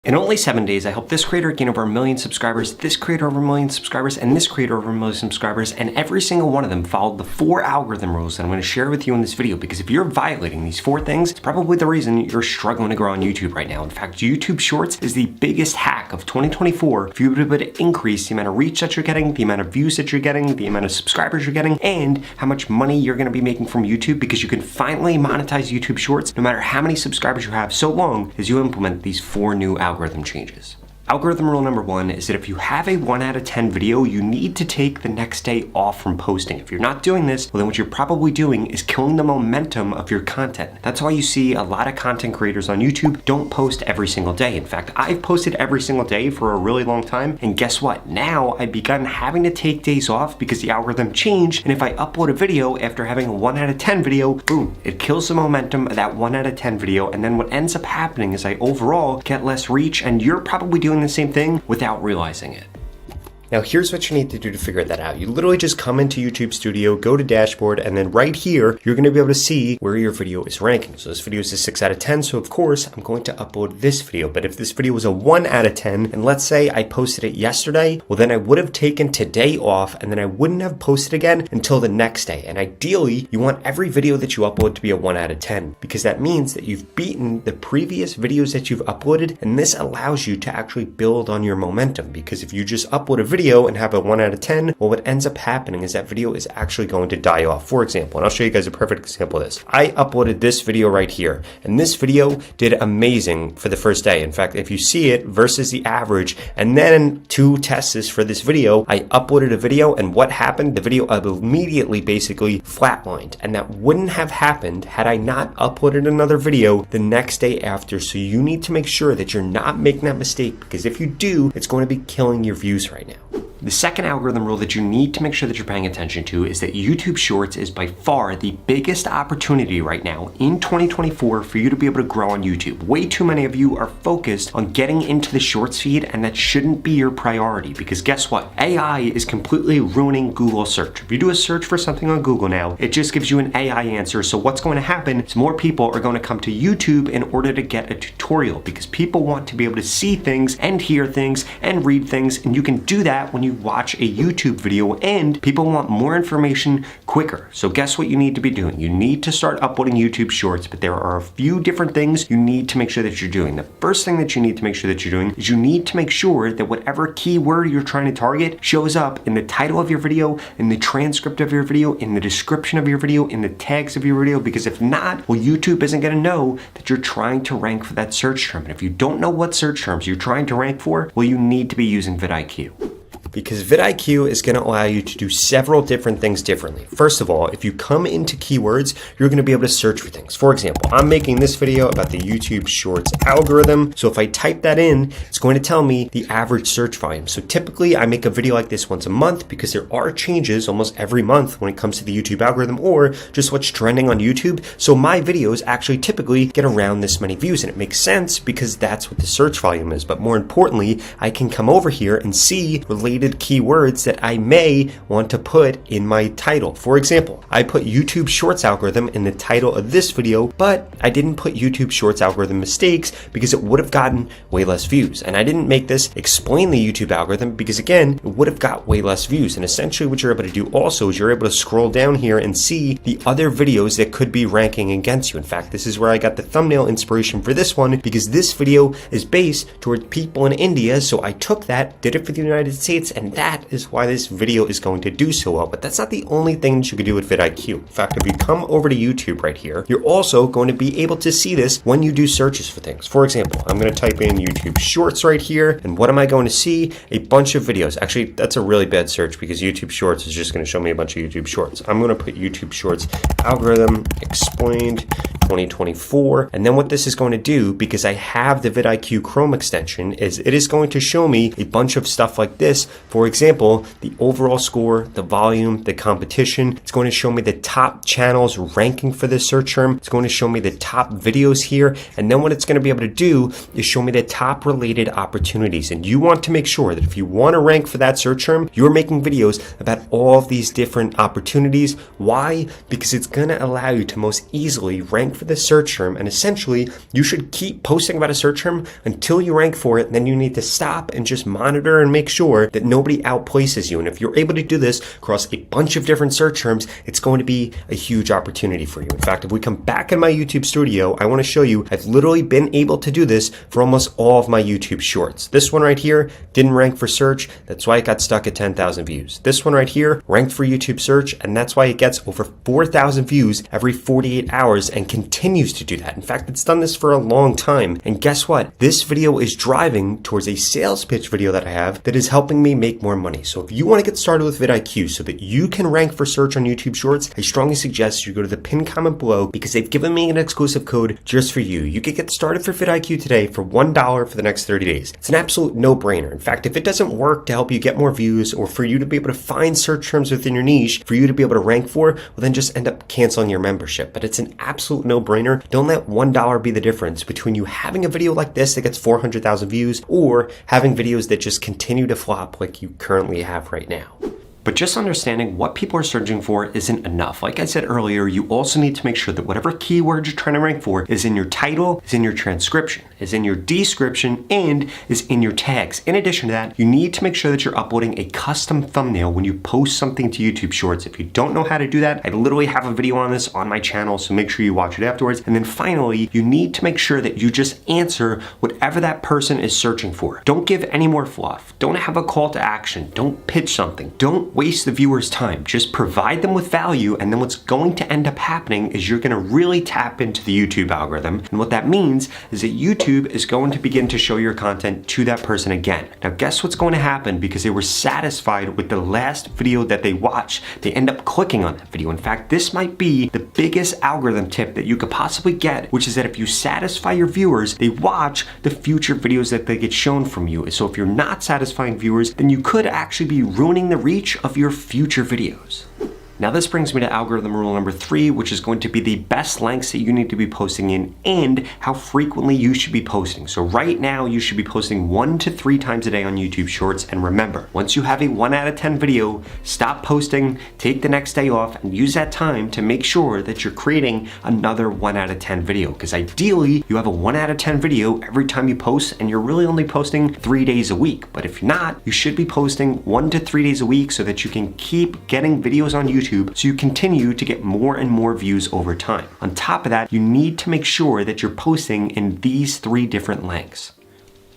In only 7 days, I helped this creator gain over 1 million subscribers, this creator over 1 million subscribers, and this creator over 1 million subscribers, and every single one of them followed the 4 algorithm rules that I'm going to share with you in this video, because if you're violating these 4 things, it's probably the reason you're struggling to grow on YouTube right now. In fact, YouTube Shorts is the biggest hack of 2024 for you to be able to increase the amount of reach that you're getting, the amount of views that you're getting, the amount of subscribers you're getting, and how much money you're going to be making from YouTube, because you can finally monetize YouTube Shorts no matter how many subscribers you have, so long as you implement these 4 new algorithm changes. Algorithm rule number 1 is that if you have a 1 out of 10 video, you need to take the next day off from posting. If you're not doing this, well, then what you're probably doing is killing the momentum of your content. That's why you see a lot of content creators on YouTube don't post every single day. In fact, I've posted every single day for a really long time, and guess what? Now I've begun having to take days off because the algorithm changed, and if I upload a video after having a 1 out of 10 video, boom, it kills the momentum of that 1 out of 10 video, and then what ends up happening is I overall get less reach, and you're probably doing the same thing without realizing it. Now here's what you need to do to figure that out. You literally just come into YouTube Studio, go to dashboard, and then right here, you're gonna be able to see where your video is ranking. So this video is a 6 out of 10, so of course, I'm going to upload this video. But if this video was a 1 out of 10, and let's say I posted it yesterday, well then I would have taken today off, and then I wouldn't have posted again until the next day. And ideally, you want every video that you upload to be a 1 out of 10, because that means that you've beaten the previous videos that you've uploaded, and this allows you to actually build on your momentum. Because if you just upload a video and have a 1 out of 10, well, what ends up happening is that video is actually going to die off. For example, and I'll show you guys a perfect example of this. I uploaded this video right here, and this video did amazing for the first day. In fact, if you see it versus the average, and then 2 tests for this video, I uploaded a video, and what happened? The video immediately basically flatlined, and that wouldn't have happened had I not uploaded another video the next day after. So you need to make sure that you're not making that mistake, because if you do, it's going to be killing your views right now. The second algorithm rule that you need to make sure that you're paying attention to is that YouTube Shorts is by far the biggest opportunity right now in 2024 for you to be able to grow on YouTube. Way too many of you are focused on getting into the Shorts feed, and that shouldn't be your priority, because guess what? AI is completely ruining Google search. If you do a search for something on Google now, it just gives you an AI answer. So what's going to happen is more people are going to come to YouTube in order to get a tutorial, because people want to be able to see things and hear things and read things, and you can do that when you watch a YouTube video, and people want more information quicker. So guess what you need to be doing? You need to start uploading YouTube Shorts, but there are a few different things you need to make sure that you're doing. The first thing that you need to make sure that you're doing is you need to make sure that whatever keyword you're trying to target shows up in the title of your video, in the transcript of your video, in the description of your video, in the tags of your video, because if not, well, YouTube isn't gonna know that you're trying to rank for that search term. And if you don't know what search terms you're trying to rank for, well, you need to be using vidIQ. Because vidIQ is going to allow you to do several different things differently. First of all, if you come into keywords, you're going to be able to search for things. For example, I'm making this video about the YouTube Shorts algorithm. So if I type that in, it's going to tell me the average search volume. So typically I make a video like this once a month, because there are changes almost every month when it comes to the YouTube algorithm or just what's trending on YouTube. So my videos actually typically get around this many views, and it makes sense because that's what the search volume is. But more importantly, I can come over here and see related keywords that I may want to put in my title. For example, I put YouTube Shorts algorithm in the title of this video, but I didn't put YouTube Shorts algorithm mistakes because it would have gotten way less views. And I didn't make this explain the YouTube algorithm because, again, it would have got way less views. And essentially what you're able to do also is you're able to scroll down here and see the other videos that could be ranking against you. In fact, this is where I got the thumbnail inspiration for this one, because this video is based towards people in India. So I took that, did it for the United States, and that is why this video is going to do so well. But that's not the only thing that you can do with vidIQ. In fact, if you come over to YouTube right here, you're also going to be able to see this when you do searches for things. For example, I'm going to type in YouTube Shorts right here, and what am I going to see? A bunch of videos. Actually, that's a really bad search, because YouTube Shorts is just going to show me a bunch of YouTube Shorts. I'm going to put YouTube Shorts algorithm explained 2024, and then what this is going to do, because I have the vidIQ Chrome extension, is it is going to show me a bunch of stuff like this. For example, the overall score, the volume, the competition. It's going to show me the top channels ranking for this search term. It's going to show me the top videos here. And then what it's going to be able to do is show me the top related opportunities. And you want to make sure that if you want to rank for that search term, you're making videos about all of these different opportunities. Why? Because it's going to allow you to most easily rank for this search term, and essentially you should keep posting about a search term until you rank for it, and then you need to stop and just monitor and make sure that nobody outplaces you. And if you're able to do this across a bunch of different search terms, it's going to be a huge opportunity for you. In fact, if we come back in my YouTube studio, I want to show you I've literally been able to do this for almost all of my YouTube shorts. This one right here didn't rank for search. That's why it got stuck at 10,000 views. This one right here ranked for YouTube search, and that's why it gets over 4,000 views every 48 hours and continues to do that. In fact, it's done this for a long time. And guess what? This video is driving towards a sales pitch video that I have that is helping me make more money. So if you want to get started with vidIQ so that you can rank for search on YouTube Shorts, I strongly suggest you go to the pinned comment below because they've given me an exclusive code just for you. You can get started for vidIQ today for $1 for the next 30 days. It's an absolute no-brainer. In fact, if it doesn't work to help you get more views or for you to be able to find search terms within your niche for you to be able to rank for, well then just end up canceling your membership. But it's an absolute no-brainer. Don't let $1 be the difference between you having a video like this that gets 400,000 views or having videos that just continue to flop like you currently have right now. But just understanding what people are searching for isn't enough. Like I said earlier, you also need to make sure that whatever keyword you're trying to rank for is in your title, is in your transcription, is in your description, and is in your tags. In addition to that, you need to make sure that you're uploading a custom thumbnail when you post something to YouTube Shorts. If you don't know how to do that, I literally have a video on this on my channel, so make sure you watch it afterwards. And then finally, you need to make sure that you just answer whatever that person is searching for. Don't give any more fluff. Don't have a call to action. Don't pitch something. Don't waste the viewer's time. Just provide them with value, and then what's going to end up happening is you're going to really tap into the YouTube algorithm. And what that means is that YouTube is going to begin to show your content to that person again. Now guess what's going to happen? Because they were satisfied with the last video that they watched, they end up clicking on that video. In fact, this might be the biggest algorithm tip that you could possibly get, which is that if you satisfy your viewers, they watch the future videos that they get shown from you. So if you're not satisfying viewers, then you could actually be ruining the reach of your future videos. Now this brings me to algorithm rule number 3, which is going to be the best lengths that you need to be posting in and how frequently you should be posting. So right now you should be posting 1 to 3 times a day on YouTube Shorts. And remember, once you have a 1 out of 10 video, stop posting, take the next day off, and use that time to make sure that you're creating another 1 out of 10 video. Because ideally you have a 1 out of 10 video every time you post, and you're really only posting 3 days a week. But if not, you should be posting 1 to 3 days a week so that you can keep getting videos on YouTube so you continue to get more and more views over time. On top of that, you need to make sure that you're posting in these 3 different lengths.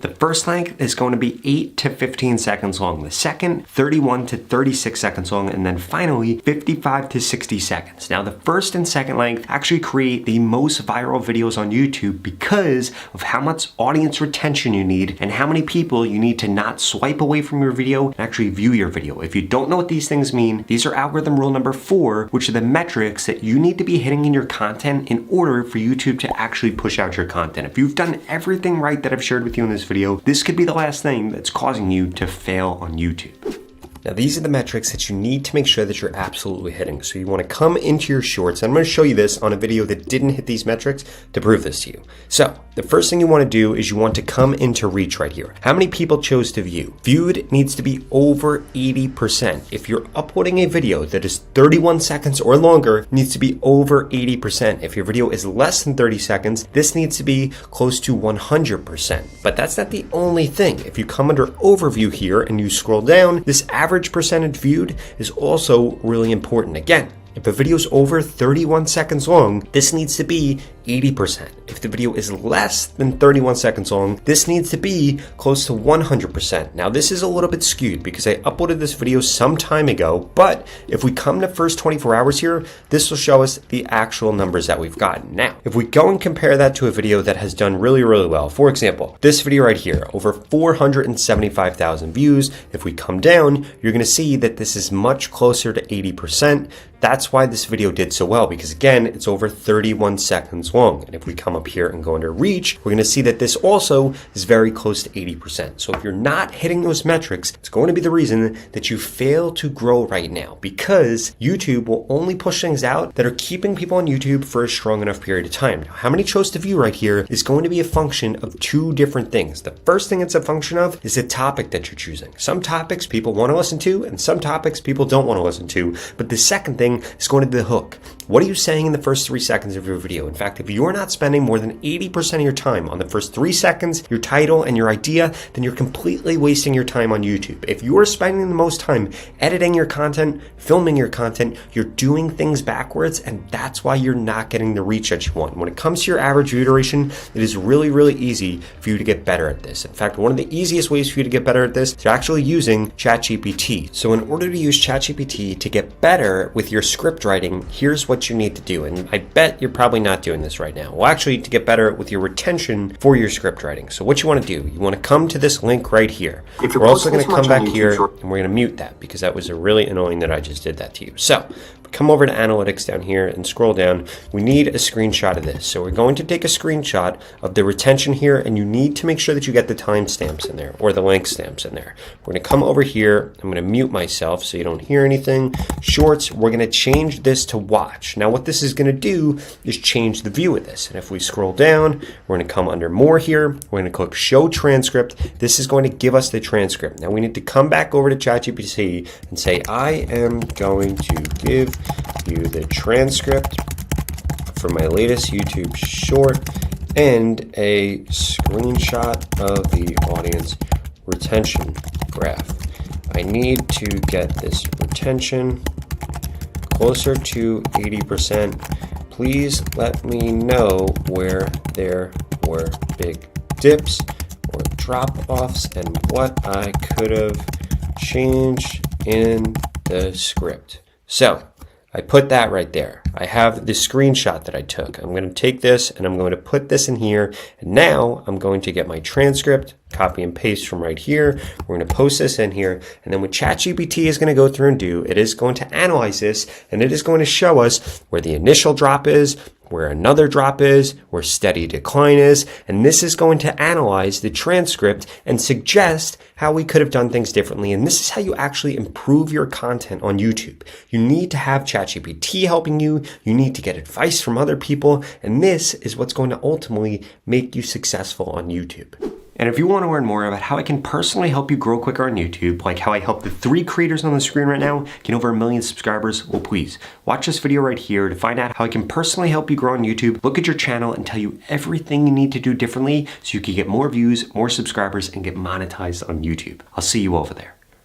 The first length is going to be 8 to 15 seconds long. The second, 31 to 36 seconds long. And then finally, 55 to 60 seconds. Now, the first and second length actually create the most viral videos on YouTube because of how much audience retention you need and how many people you need to not swipe away from your video and actually view your video. If you don't know what these things mean, these are algorithm rule number 4, which are the metrics that you need to be hitting in your content in order for YouTube to actually push out your content. If you've done everything right that I've shared with you in this video, this could be the last thing that's causing you to fail on YouTube. Now, these are the metrics that you need to make sure that you're absolutely hitting. So you want to come into your shorts. I'm going to show you this on a video that didn't hit these metrics to prove this to you. So the first thing you want to do is you want to come into reach right here. How many people chose to view? Viewed needs to be over 80%. If you're uploading a video that is 31 seconds or longer, it needs to be over 80%. If your video is less than 30 seconds, this needs to be close to 100%. But that's not the only thing. If you come under overview here and you scroll down, this average percentage viewed is also really important. Again, if a video is over 31 seconds long, this needs to be 80%. If the video is less than 31 seconds long, this needs to be close to 100%. Now, this is a little bit skewed because I uploaded this video some time ago, but if we come to first 24 hours here, this will show us the actual numbers that we've gotten. Now, if we go and compare that to a video that has done really, really well, for example, this video right here, over 475,000 views. If we come down, you're going to see that this is much closer to 80%. That's why this video did so well, because again, it's over 31 seconds long. And if we come up here and go under reach, we're going to see that this also is very close to 80%. So if you're not hitting those metrics, it's going to be the reason that you fail to grow right now, because YouTube will only push things out that are keeping people on YouTube for a strong enough period of time. Now, how many chose to view right here is going to be a function of 2 different things. The first thing it's a function of is the topic that you're choosing. Some topics people want to listen to, and some topics people don't want to listen to. But the second thing is going to be the hook. what are you saying in the first 3 seconds of your video? In fact, if you're not spending more than 80% of your time on the first 3 seconds, your title and your idea, then you're completely wasting your time on YouTube. If you're spending the most time editing your content, filming your content, you're doing things backwards, and that's why you're not getting the reach that you want. When it comes to your average view duration, it is really, really easy for you to get better at this. In fact, one of the easiest ways for you to get better at this is actually using ChatGPT. So in order to use ChatGPT to get better with your script writing, here's what you need to do. And I bet you're probably not doing this right now. Well, actually, to get better with your retention for your script writing. So what you want to do, you want to come to this link right here. We're also going to come back here and we're going to mute that because that was really annoying that I just did that to you. So come over to analytics down here and scroll down. We need a screenshot of this. So we're going to take a screenshot of the retention here, and you need to make sure that you get the timestamps in there or the link stamps in there. We're going to come over here. I'm going to mute myself so you don't hear anything. Shorts, we're going to change this to watch. Now what this is going to do is change the view of this. And if we scroll down, we're going to come under more here. We're going to click show transcript. This is going to give us the transcript. Now we need to come back over to ChatGPT and say, I am going to give you the transcript for my latest YouTube short and a screenshot of the audience retention graph. I need to get this retention closer to 80%. Please let me know where there were big dips or drop-offs and what I could have changed in the script. So I put that right there. I have the screenshot that I took. I'm going to take this and I'm going to put this in here. And now I'm going to get my transcript, copy and paste from right here. We're going to post this in here. And then what ChatGPT is going to go through and do, it is going to analyze this and it is going to show us where the initial drop is, where another drop is, where steady decline is, and this is going to analyze the transcript and suggest how we could have done things differently. And this is how you actually improve your content on YouTube. You need to have ChatGPT helping you. You need to get advice from other people. And this is what's going to ultimately make you successful on YouTube. And if you want to learn more about how I can personally help you grow quicker on YouTube, like how I help the 3 creators on the screen right now get over 1 million subscribers, well, please watch this video right here to find out how I can personally help you grow on YouTube, look at your channel and tell you everything you need to do differently so you can get more views, more subscribers, and get monetized on YouTube. I'll see you over there.